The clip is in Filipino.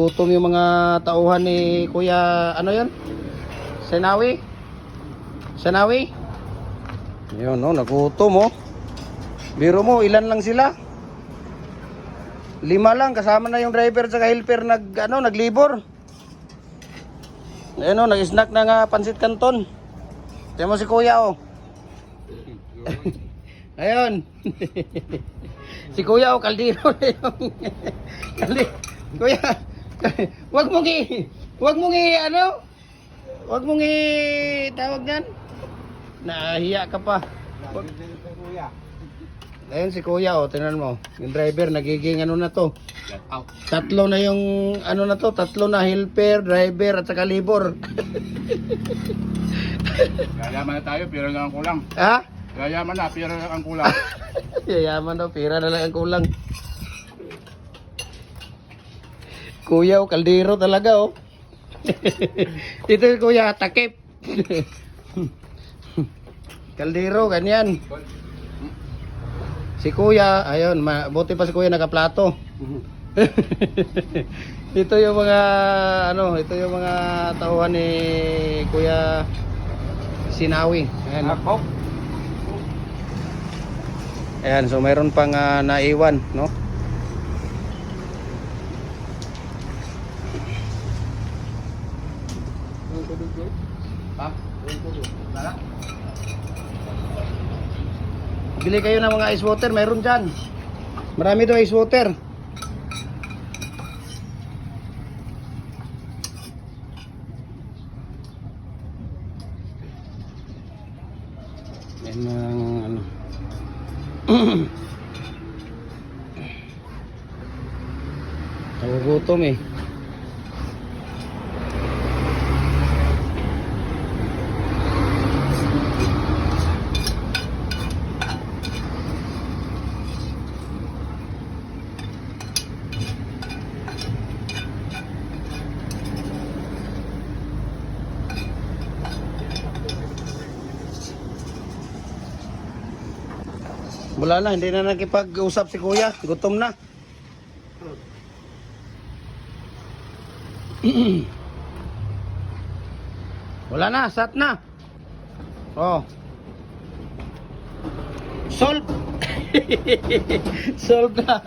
Gutom yung mga tauhan ni Kuya, ano yun? Senawi? Senawi? Yun, no, nagutom, oh. Biro mo, ilan lang sila? 5 lang, kasama na yung driver at helper naglibor. Ayun, oh, nag-snack na nga pansit canton. Tiyan mo si Kuya, oh. Ayun. Si Kuya, oh, kaldero na yung... Kuya, wag mong tawag yan. Nahiya ka pa. Ayun si Kuya, oh, tingnan mo. Yung driver nagiging ano na to. Tatlo na yung ano na to, tatlo na helper, driver at saka libor. Yayaman na tayo, pira lang ang kulang. Ha? Yayaman na, pira lang ang kulang. Yayaman daw, pira na lang ang kulang. Kuya, oh, kaldero talaga, oh. Ito yung Kuya, takip. Kaldero, ganyan. Si Kuya, ayun, buti pa si Kuya nakaplato. Ito yung mga, ito yung mga tauhan ni Kuya Sinawi. Ayan. Ayan, so mayroon pang naiwan, no? Ha? Wala? Bili kayo ng mga ice water, mayroon dyan. Marami doon ice water. Yan ang ano. Nagugutom eh. Wala na, hindi na nakipag-usap si Kuya. Gutom na. Wala na, sat na. Oh. Solve. Solve na.